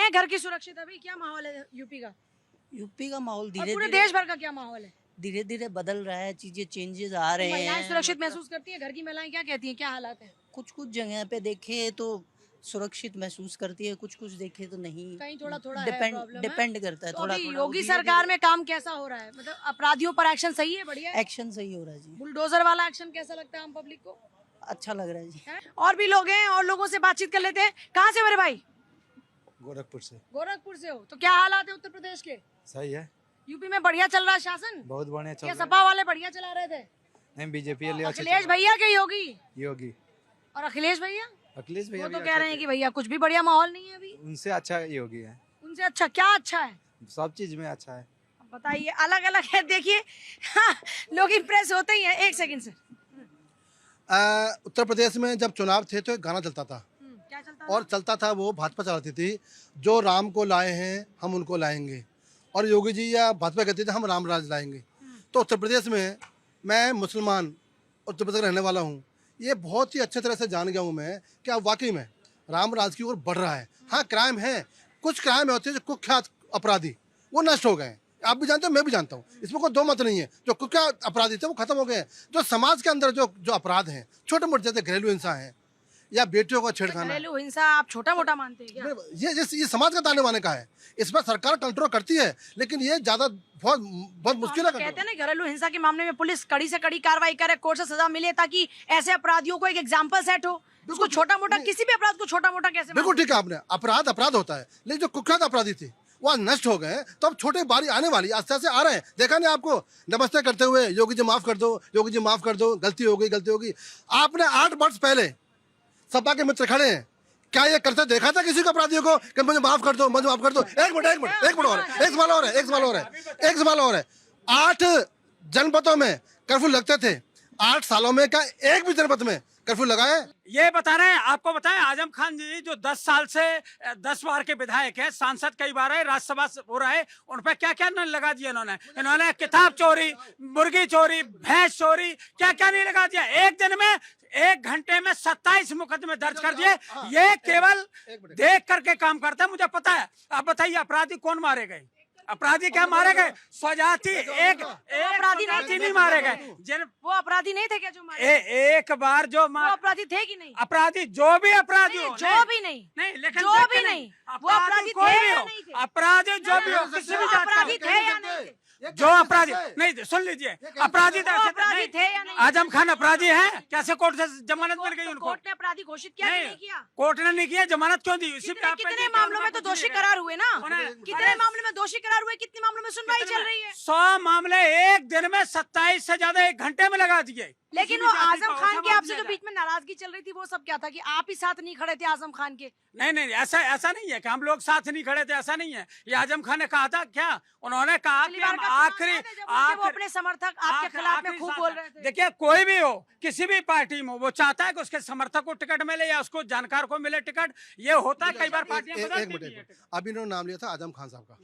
है घर की सुरक्षित? अभी क्या माहौल है यूपी का? यूपी का माहौल और धीरे पूरे धीरे देश भर का क्या माहौल है? धीरे धीरे बदल रहा है, चीजें चेंजेस आ रहे महिलाएं हैं। सुरक्षित महसूस करती है? घर की महिलाएं क्या कहती हैं, क्या हालात है? कुछ कुछ जगह पे देखे तो सुरक्षित महसूस करती है, कुछ कुछ देखे तो नहीं। कहीं थोड़ा थोड़ा है प्रॉब्लम है। डिपेंड करता है तो थोड़ा अभी थोड़ा। योगी सरकार में काम कैसा हो रहा है? मतलब अपराधियों पर एक्शन सही है, बढ़िया है? एक्शन सही हो रहा है जी, बुलडोजर वाला एक्शन कैसा लगता है आम पब्लिक को? अच्छा लग रहा है जी। है? और भी लोग हैं, और लोगों से बातचीत कर लेते हैं। कहाँ से हो मेरे भाई? गोरखपुर से। गोरखपुर से हो? तो क्या हालात है उत्तर प्रदेश के? सही है, यूपी में बढ़िया चल रहा है शासन? बहुत बढ़िया चल क्या रहा है। सपा वाले बढ़िया चला रहे थे? नहीं, बीजेपी वाले अच्छे अखिलेश भैया के योगी? योगी और अखिलेश भैया अखिलेश वो भैया तो भी कह रहे हैं कि भैया कुछ भी बढ़िया माहौल नहीं है अभी। उनसे अच्छा योगी है, उनसे अच्छा क्या अच्छा है? सब चीज में अच्छा है। अब बताइए, अलग अलग है देखिए। हाँ, लोग इम्प्रेस होते ही हैं। एक सेकंड से। उत्तर प्रदेश में जब चुनाव थे तो एक गाना चलता था, क्या चलता और चलता था वो भाजपा चलाती थी, जो राम को लाए हैं हम उनको लाएंगे, और योगी जी या भाजपा कहती थी हम राम राज लाएंगे। तो उत्तर प्रदेश में मैं मुसलमान उत्तर प्रदेश का रहने वाला हूँ, ये बहुत ही अच्छे तरह से जान गया हूँ मैं कि अब वाकई में राम राज की ओर बढ़ रहा है। हाँ, क्राइम है, कुछ क्राइम होते हैं जो कुख्यात अपराधी वो नष्ट हो गए। आप भी जानते हो, मैं भी जानता हूँ, इसमें कोई दो मत नहीं है। जो कुख्यात अपराधी थे वो खत्म हो गए हैं। जो समाज के अंदर जो अपराध हैं, छोटे मोटे जैसे घरेलू हिंसा है या बेटियों का छेड़खाना, घरेलू हिंसा आप छोटा मोटा मानते हैं क्या? ये समाज का ताने बाने का है। इसमें सरकार कंट्रोल करती है, लेकिन ये ज्यादा बहुत मुश्किल है। कहते हैं ना, घरेलू हिंसा के मामले में पुलिस कड़ी से कड़ी कार्रवाई करे, कोर्ट से सजा मिले, ताकि ऐसे अपराधियों को एक एग्जाम्पल सेट हो। उसको छोटा मोटा, किसी भी अपराध को छोटा मोटा कैसे? बिल्कुल ठीक है आपने, अपराध होता है, लेकिन जो कुख्यात अपराधी थे वो आज नष्ट हो गए हैं। तो अब छोटे बारी आने वाली, आस्ते आस्ते आ रहे हैं। देखा नहीं आपको नमस्ते करते हुए, योगी जी माफ कर दो, योगी जी माफ कर दो, गलती हो गई, गलती होगी। आपने 8 वर्ष पहले सपा के मित्र खड़े हैं, क्या ये करते देखा था किसी को अपराधियों को कि मुझे माफ कर दो, मुझे माफ कर दो? एक मिनट और है, एक सवाल और है। 8 जनपदों में कर्फ्यू लगते थे, 8 सालों में क्या एक भी जनपद में कर्फ्यू लगाए? ये बता रहे हैं, आपको बताएं, आजम खान जी जो 10 साल से 10 बार के विधायक है, सांसद कई बार है, राज्यसभा हो रहा है, उन पर क्या क्या नहीं लगा दिया इन्होंने किताब चोरी, मुर्गी चोरी, भैंस चोरी, क्या क्या नहीं लगा दिया। एक दिन में 1 घंटे में 27 मुकदमे दर्ज कर दिए। ये केवल देख करके काम करता है, मुझे पता है। आप बताइए, अपराधी कौन मारे गए? अपराधी क्या मारे गए? स्वजाति एक अपराधी नहीं मारे गए। वो अपराधी नहीं थे क्या जो मारे? एक बार जो वो अपराधी थे कि नहीं? अपराधी जो भी अपराधी हो, जो भी नहीं, लेकिन जो भी नहीं, वो अपराधी थे या नहीं थे? अपराधी जो भी हो, किसी भी जात का अपराधी थे या नहीं थे? जो अपराधी नहीं, सुन लीजिए, अपराधी अपराधी थे या नहीं? आजम खान अपराधी है? कैसे कोर्ट से जमानत मिल गई उनको? कोर्ट ने अपराधी घोषित किया कि नहीं किया? कोर्ट ने नहीं किया, जमानत क्यों दी? इसी पे आप कितने मामलों में तो दोषी करार हुए ना? कितने मामले में दोषी करार हुए? कितने मामलों में सुनवाई चल रही है? 100 मामले एक दिन में 27 से ज्यादा 1 घंटे में लगा दिए। लेकिन वो आजम खान के आपसे जो बीच में नाराजगी चल रही थी, वो सब क्या था कि आप ही साथ नहीं खड़े थे आजम खान के? नहीं, ऐसा नहीं है कि हम लोग साथ नहीं खड़े थे, ऐसा नहीं है। ये आजम खान ने कहा था क्या? उन्होंने कहा कि हम आखिरी वो अपने समर्थक आपके खिलाफ में खूब बोल रहे थे। देखिए, कोई भी हो, किसी भी पार्टी में, वो चाहता है कि उसके समर्थक को टिकट मिले या उसको जानकार को मिले टिकट। ये होता है, कई बार पार्टियां बदलती हैं। अभी इन्होंने नाम लिया था आजम खान साहब का,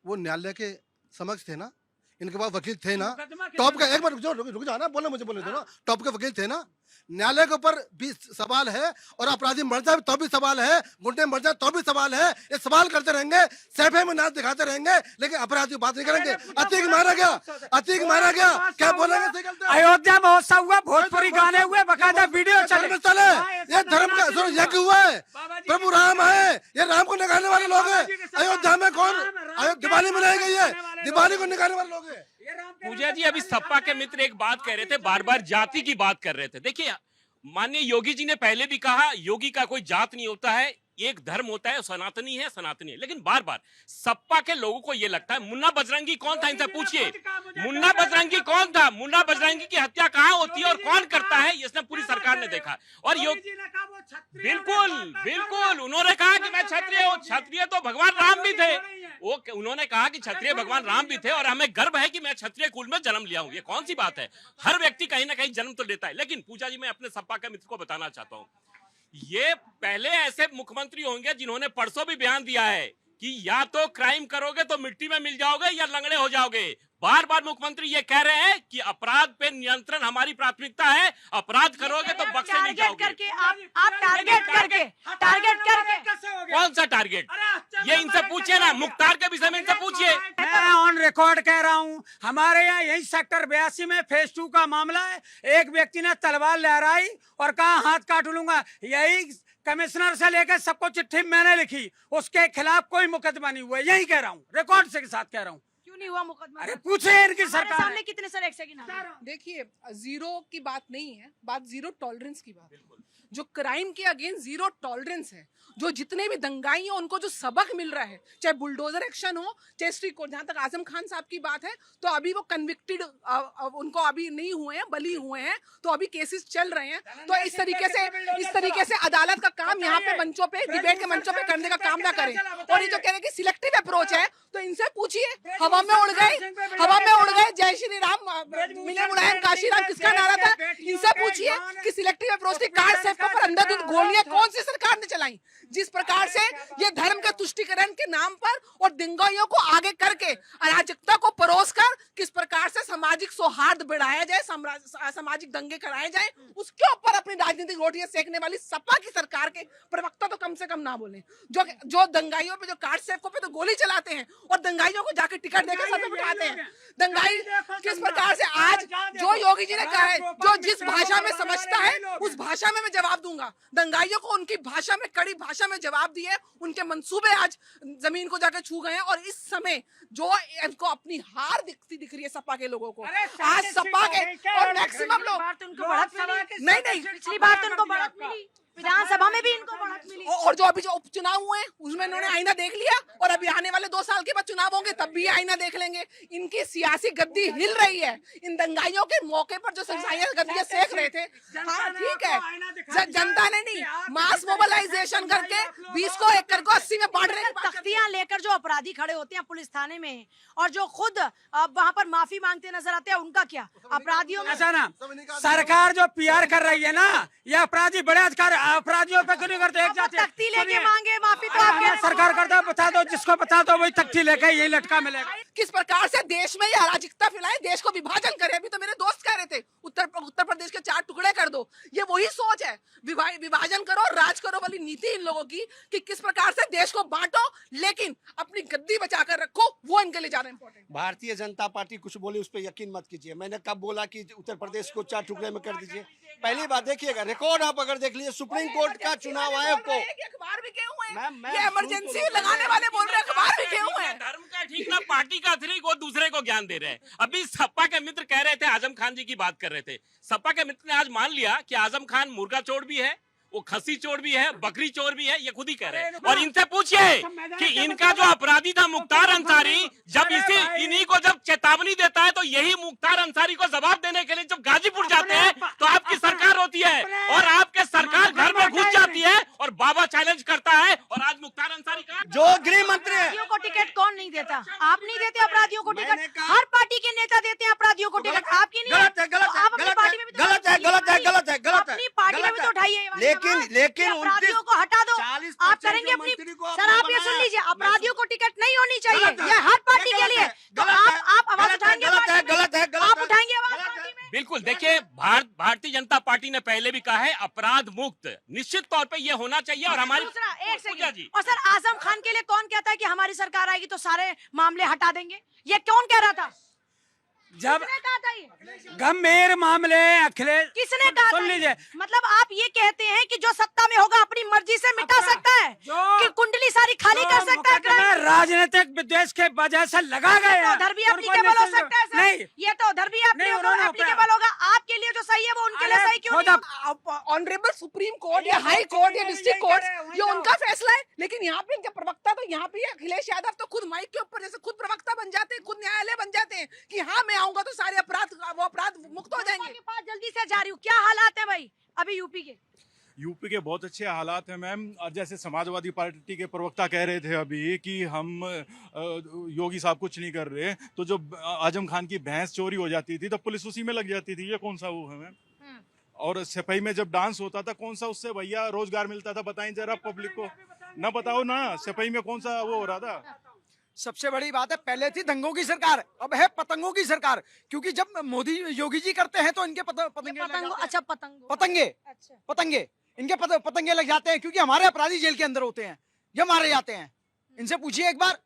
वो न्यायालय के समक्ष थे ना, इनके पास वकील थे ना, टॉप का। एक बार रुक जाओ ना, मुझे बोलने दो ना। टॉप के वकील थे ना, न्यायालय के ऊपर भी सवाल है, और अपराधी मर जाए तो भी सवाल है, गुंडे मर जाए तो भी सवाल है। ये सवाल करते रहेंगे, सैफे में नाच दिखाते रहेंगे, लेकिन अपराधी की बात नहीं करेंगे। अतीक मारा गया, क्या बोलेंगे? अयोध्या महोत्सव हुआ, भोजपुरी गाने हुए, बकायदा वीडियो धर्मस्थल है, ये धर्म का यज्ञ हुआ है, प्रभु राम है, ये राम को निकालने वाले लोग हैं। अयोध्या में कौन दिवाली मनाई गई है? दिवाली को निकालने वाले लोग हैं। पूजा जी, अभी सपा के मित्र एक बात कह रहे थे, बार बार जाति की बात कर रहे थे। देखिए, माननीय योगी जी ने पहले भी कहा, योगी का कोई जात नहीं होता है, एक धर्म होता है, सनातनी है। लेकिन बार बार सपा के लोगों को यह लगता है, मुन्ना बजरंगी कौन था? इनसे पूछिए, मुन्ना बजरंगी कौन था? मुन्ना बजरंगी की हत्या कहाँ होती है और कौन करता है? इसने पूरी सरकार ने देखा। और बिल्कुल उन्होंने कहा कि मैं क्षत्रिय हूँ। क्षत्रिय तो भगवान राम भी थे। वो उन्होंने कहा कि क्षत्रिय भगवान राम भी थे, और हमें गर्व है कि मैं क्षत्रिय कुल में जन्म लिया हूँ। ये कौन सी बात है? हर व्यक्ति कहीं ना कहीं जन्म तो लेता है। लेकिन पूजा जी, मैं अपने सपा के मित्र को बताना चाहता हूँ, ये पहले ऐसे मुख्यमंत्री होंगे जिन्होंने परसों भी बयान दिया है कि या तो क्राइम करोगे तो मिट्टी में मिल जाओगे या लंगड़े हो जाओगे। बार बार मुख्यमंत्री ये कह रहे हैं कि अपराध पे नियंत्रण हमारी प्राथमिकता है, अपराध करोगे तो बख्शे नहीं जाओगे। आप टारगेट करके कौन सा टारगेट? ये इनसे पूछिए ना, मुख्तार के विषय में इनसे पूछिए। मैं ऑन रिकॉर्ड कह रहा हूं, हमारे यहाँ यही सेक्टर 82 में फेज 2 का मामला है। एक व्यक्ति ने तलवार लहराई और कहा हाथ काट लूंगा। यही कमिश्नर से लेकर सबको चिट्ठी मैंने लिखी, उसके खिलाफ कोई मुकदमा नहीं हुआ। यही कह रहा हूँ, रिकॉर्ड के साथ कह रहा हूँ। क्यों नहीं हुआ मुकदमा? अरे पूछे इनकी हमारे सरकार सामने कितने सर एक सेकंड देखिए, जीरो की बात नहीं है, बात जीरो टॉलरेंस की बात है। जो क्राइम के अगेंस्ट जीरो टॉलरेंस है, जो जितने भी दंगाई हैं उनको जो सबक मिल रहा है, चाहे बुलडोजर एक्शन हो, चाहे स्ट्रीट कोर्ट। जहां तक आजम खान साहब की बात है तो अभी वो कन्विक्टेड, उनको अभी नहीं हुए हैं, बली हुए हैं, तो अभी केसेस चल रहे हैं। तो इस तरीके से अदालत का काम यहाँ पे मंचों पे, डिबेट के मंचों पे करने का काम ना करें। और ये जो कह रहे हैं कि सिलेक्टिव अप्रोच है, तो इनसे पूछिए, हवा में उड़ गए जय श्री राम मिले मुलायम काशी राम किसका नारा था? इनसे पूछिए कि सिलेक्टिव अप्रोच की कार सेफ पर अंधाधुंध गोलियां कौन सी सरकार ने चलाई? जिस प्रकार से ये धर्म के तुष्टीकरण के नाम पर और दंगाइयों को आगे करके अराजकता को परोस कर किस प्रकार से सामाजिक सौहार्द बढ़ाया जाए, सामाजिक दंगे कराए जाए, उसके ऊपर अपनी राजनीतिक रोटियां सेकने वाली सपा की सरकार के प्रवक्ता तो कम से कम ना बोले। जो दंगाइयों पे, जो कार सेवकों पे तो गोली चलाते हैं और दंगाइयों को जाके टिकट देकर सर पे बिठाते हैं। दंगाई किस प्रकार से, आज जो योगी जी ने कहा है, जो जिस भाषा में समझता है उस भाषा में मैं जवाब दूंगा। दंगाइयों को उनकी भाषा में, कड़ी भाषा में जवाब दिए। उनके मंसूबे आज जमीन को जाकर छू गए हैं। और इस समय जो इनको अपनी हार दिख रही है सपा के लोगों को, आज सपा के और मैक्सिमम लोग, नहीं पिछली बार तो उनको बढ़त मिली, विधानसभा में भी इनको बढ़त मिली। और जो अभी जो उपचुनाव हुए उसमें इन्होंने आईना देख लिया, और अभी आने वाले 2 साल के बाद चुनाव होंगे तब भी आईना देख लेंगे। इनकी सियासी गद्दी हिल रही है। इन दंगाइयों के मौके पर जो सियासी गद्दियां सेक रहे थे, हाँ ठीक है, जनता ने नहीं, मास मोबिलाइजेशन करके 20 को 1 को 80 में बांट रहे हैं। तख्तियां लेकर जो अपराधी खड़े होते हैं पुलिस थाने में और जो खुद वहां पर माफी मांगते नजर आते हैं, उनका क्या? अपराधियों में ऐसा ना, सरकार जो PR कर रही है ना, ये अपराधी बड़े अधिकार अपराधियों पे क्यों नहीं करते? एक जाति तख्ती लेके मांगे माफी तो आपके सरकार करता है, बता दो, जिसको बता दो वही तख्ती लेके यही लटका मिलेगा। किस प्रकार से देश में ये अराजकता फैलाए, देश को विभाजन करे। अभी तो मेरे दोस्त कह रहे थे उत्तर प्रदेश के 4 टुकड़े कर दो। ये वही सोच है, विभाजन करो, राज करो वाली नीति इन लोगों की, कि किस प्रकार से देश को बांटो लेकिन अपनी गद्दी बचा कर रखो। वो इनके लिए ज्यादा इंपॉर्टेंट। भारतीय जनता पार्टी कुछ बोले उस पर यकीन मत कीजिए। मैंने कब बोला कि उत्तर प्रदेश को 4 टुकड़े में कर दीजिए? पहली बात देखिएगा, रिकॉर्ड आप अगर देख लीजिए, सुप्रीम कोर्ट का चुनाव आयोग को अखबार भी गए हुए हैं, ये इमरजेंसी लगाने वाले बोल रहे हैं, अखबार भी गए हुए हैं। धर्म का ठीक ना, पार्टी का ठीक, वो दूसरे को ज्ञान दे रहे हैं। अभी सपा के मित्र कह रहे थे, आजम खान जी की बात कर रहे थे, सपा के मित्र ने आज मान लिया कि आजम खान मुर्गा चोर भी है, वो खसी चोर भी है, बकरी चोर भी है, ये खुद ही कह रहे हैं। और इनसे पूछिए कि इनका जो अपराधी था मुख्तार अंसारी, जब इन्हीं को जब चेतावनी देता है तो यही मुख्तार अंसारी को जवाब देने के लिए जब गाजीपुर जाते हैं तो आपकी सरकार होती है और आपके सरकार घर में घुस जाती है और बाबा चैलेंज करता है। और आज मुख्तार अंसारी का जो गृह मंत्री है, अपराधियों को टिकट कौन नहीं देता? आप नहीं देते अपराधियों को टिकट, हर पार्टी के नेता देते हैं अपराधियों को टिकट, आपकी नहीं है। आप अपनी पार्टी में भी तो अपनी पार्टी में भी तो उठाइए। लेकिन अपराधियों को हटा दो, आप करेंगे अपनी। सर आप ये सुन लीजिए, अपराधियों को टिकट नहीं होनी चाहिए, ये हर पार्टी के लिए। तो आप आवाज उठाएंगे, गलत है। आप उठाएंगे आवाज पार्टी में? बिल्कुल, देखिए भारतीय जनता पार्टी ने पहले भी कहा है अपराध मुक्त निश्चित तौर पे ये होना चाहिए। और हमारी दूसरा एक पूजा सेकंड, जी, और सर आजम खान के लिए कौन कहता है कि हमारी सरकार आएगी तो सारे मामले हटा देंगे? ये कौन कह रहा था? जब किसने कहा था ये? गंभीर मामले अखिलेश, किसने कहा था? सुन लीजिए, मतलब आप ये कहते हैं कि जो सत्ता में होगा अपनी मर्जी से मिटा सकता है, कि कुंडली सारी खाली कर सकता है? राजनीतिक विद्वेष के वजह से लगा गए तो उधर भी एप्लीकेबल हो सकता है सर। नहीं, ये तो उधर भी एप्लीकेबल होगा। आपके लिए जो सही है वो उनके लिए सही क्यों नहीं? ऑनरेबल सुप्रीम कोर्ट या हाई कोर्ट या डिस्ट्रिक्ट कोर्ट, ये उनका फैसला है। लेकिन यहाँ पे इनके प्रवक्ता तो यहाँ पे अखिलेश यादव तो खुद माइक के ऊपर जैसे खुद प्रवक्ता बन जाते हैं, खुद न्यायालय बन जाते हैं कि हाँ मैं आऊंगा तो सारे अपराध मुक्त हो जाएंगे। के पास जल्दी से जा रही हूँ, क्या हालात है भाई अभी यूपी के? बहुत अच्छे हालात हैं मैम। और जैसे समाजवादी पार्टी के प्रवक्ता कह रहे थे अभी कि हम योगी साहब कुछ नहीं कर रहे, तो जो आजम खान की भैंस चोरी हो जाती थी तो पुलिस उसी में लग जाती थी, ये कौन सा वो है मैम? और सिपाही में जब डांस होता था कौन सा उससे भैया रोजगार मिलता था? बताएं जरा पब्लिक को, ना बताओ ना, सिपाही में कौन सा वो हो रहा था? सबसे बड़ी बात है, पहले थी दंगों की सरकार, अब है पतंगों की सरकार। क्योंकि जब मोदी योगी जी करते हैं तो इनके पतंगे इनके पतंगे लग जाते हैं, क्योंकि हमारे अपराधी जेल के अंदर होते हैं, ये मारे जाते हैं। इनसे पूछिए एक बार,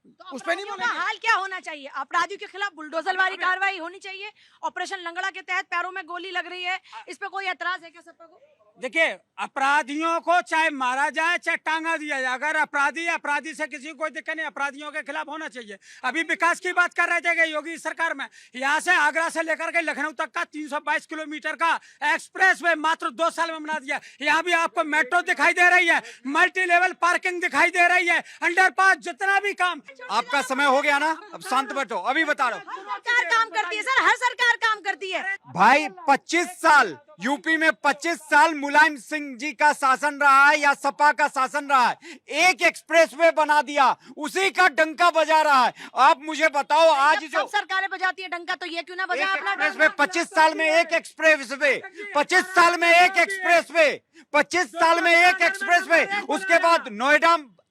तो उस पे नहीं अपराधियों का बोलेंगे। हाल क्या होना चाहिए? अपराधियों के खिलाफ बुलडोजर वाली कार्रवाई होनी चाहिए। ऑपरेशन लंगड़ा के तहत पैरों में गोली लग रही है, इस पे कोई एतराज है क्या सपा को? देखिए, अपराधियों को चाहे मारा जाए चाहे टांगा दिया जाए, अगर अपराधी से किसी को कोई दिक्कत नहीं, अपराधियों के खिलाफ होना चाहिए। अभी विकास की बात कर रहे थे कि योगी सरकार में यहाँ से आगरा से लेकर के लखनऊ तक का 322 किलोमीटर का एक्सप्रेस वे मात्र 2 साल में बना दिया। यहाँ भी आपको मेट्रो दिखाई दे रही है, मल्टी लेवल पार्किंग दिखाई दे रही है, अंडरपास, जितना भी काम। आपका समय हो गया ना, अब शांत बैठो, अभी बता रहा हूँ। सरकार काम करती है सर, हर सरकार काम करती है। भाई 25 साल यूपी में 25 साल मुलायम सिंह जी का शासन रहा है या सपा का शासन रहा है, एक एक्सप्रेसवे बना दिया, उसी का डंका बजा रहा है। आप मुझे बताओ, आज जो सब सरकारें बजाती है डंका, तो ये क्यों ना बजा अपना एक्सप्रेसवे 25 साल में एक एक्सप्रेसवे, 25 साल में एक एक्सप्रेसवे, 25 साल में एक एक्सप्रेसवे। उसके बाद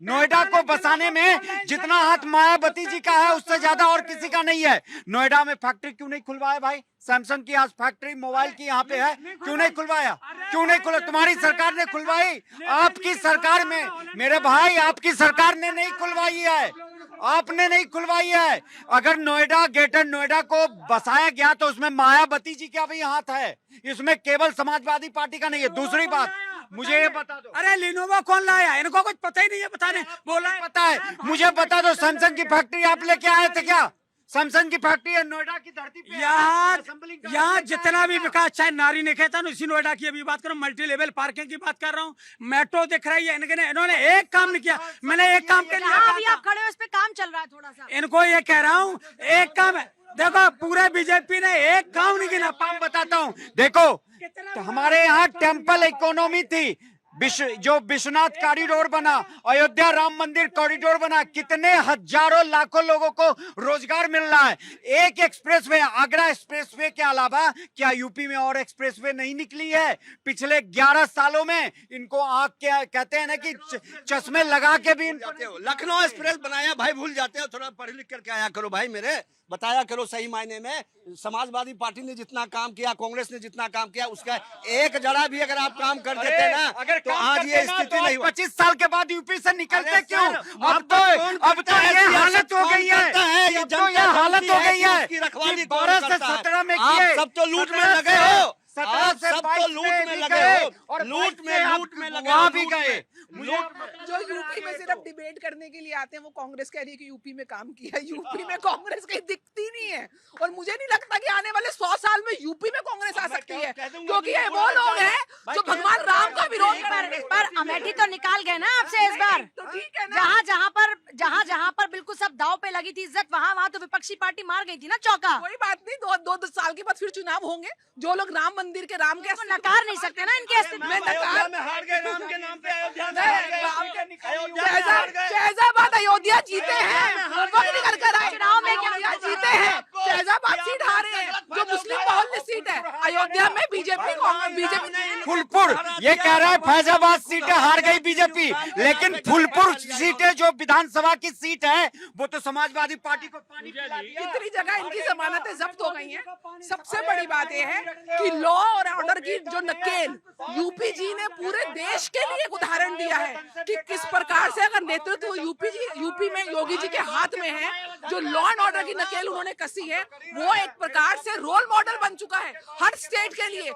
नोएडा को बसाने में जितना हाथ मायावती जी का है उससे ज्यादा और किसी का नहीं है। नोएडा में फैक्ट्री क्यों नहीं खुलवाया भाई? सैमसंग की आज फैक्ट्री मोबाइल की यहाँ पे है, क्यों नहीं खुलवाया? क्यों नहीं खुला? तुम्हारी सरकार ने खुलवाई, आपकी सरकार में मेरे भाई, आपकी सरकार ने नहीं खुलवाई है, आपने नहीं खुलवाई है। अगर नोएडा, ग्रेटर नोएडा को बसाया गया तो उसमें मायावती जी का भी हाथ है, इसमें केवल समाजवादी पार्टी का नहीं है। दूसरी बात मुझे ये बता दो, अरे लिनोवा कौन लाया? इनको कुछ पता ही नहीं है, बताने बोला है। पता है मुझे, बता दो, सैमसंग की फैक्ट्री आप लेके आए थे क्या? सैमसंग की फैक्ट्री है नोएडा की धरती पे। यहाँ जितना भी विकास, चाहे नारी निकेतन, उसी नोएडा की अभी बात करो, मल्टी लेवल पार्किंग की बात कर रहा हूँ, मेट्रो दिख रही है, इन्होंने एक काम नहीं किया। मैंने एक काम के लिए अभी आप खड़े हो, इस पे काम चल रहा है थोड़ा सा। इनको ये कह रहा हूँ, एक काम है। देखो, पूरे बीजेपी ने एक काम नहीं किया। काम बताता हूँ, देखो तो हमारे यहाँ टेम्पल इकोनॉमी थी, जो विश्वनाथ कॉरिडोर बना, अयोध्या राम मंदिर कॉरिडोर बना, कितने हजारों लाखों लोगों को रोजगार मिल रहा है। एक एक्सप्रेसवे, आगरा एक्सप्रेसवे के अलावा क्या यूपी में और एक्सप्रेसवे नहीं निकली है? पिछले 11 सालों में इनको आंख के कहते हैं ना कि चश्मे लगा के भी। लखनऊ एक्सप्रेस बनाया भाई, भूल जाते हो, थोड़ा पढ़ लिख करके आया करो भाई, मेरे बताया करो सही मायने में। समाजवादी पार्टी ने जितना काम किया, कांग्रेस ने जितना काम किया, उसका एक जरा भी अगर आप काम कर देते ना, तो आज ये स्थिति नहीं हुई। 25 साल के बाद यूपी से निकलते क्यों? अब तो ये हालत हो गई है, अब तो ये हालत हो गई है कि 12 से 17 में किए, सब तो लूट में लगे हो, 17 से सब तो लूट में लगे हो, और लूट में लगे वहाँ हो, भी गए। जो यूपी में सिर्फ डिबेट करने के लिए आते हैं, वो कांग्रेस कह रही है कि यूपी में काम किया। यूपी में कांग्रेस कहीं दिखती नहीं है, और मुझे नहीं लगता कि आने वाले 100 साल में यूपी में कांग्रेस आ सकती है, क्योंकि ये वो लोग हैं जो भगवान राम का विरोध कर रहे हैं। इस बार अमेठी तो निकाल गए ना आपसे इस बार। तो ठीक है ना, जहाँ पर बिल्कुल सब दाव पे लगी थी इज्जत, वहाँ तो विपक्षी पार्टी मार गई थी ना चौका। कोई बात नहीं, दो साल के बाद फिर चुनाव होंगे। जो लोग राम मंदिर के राम के नकार नहीं सकते ना इनके अस्तित्व में। अयोध्या में हार गए, राम के नाम पे अयोध्या में हार गए। फैजाबाद अयोध्या जीते हैं, वक्त निकल कर आए। चुनाव में क्या जीते हैं? फैजाबाद सीट हारे हैं, जो मुस्लिम मोहल्ले सीट है। अयोध्या में बीजेपी फुलपुर, ये कह रहा है फैजाबाद सीटें हार गई बीजेपी, लेकिन फुलपुर सीटें जो विधानसभा की सीट है वो तो समाजवादी पार्टी को पानी पिला दिया। इतनी जगह इनकी जमानतें जब्त हो गई हैं। सबसे बड़ी बात यह है कि लॉ और ऑर्डर की जो नकेल यूपी जी ने पूरे देश के लिए एक उदाहरण दिया है कि किस प्रकार से अगर नेतृत्व यूपी में योगी जी के हाथ में है, जो लॉ एंड ऑर्डर की नकेल उन्होंने कसी है, वो एक प्रकार से रोल मॉडल बन चुका है हर स्टेट के लिए।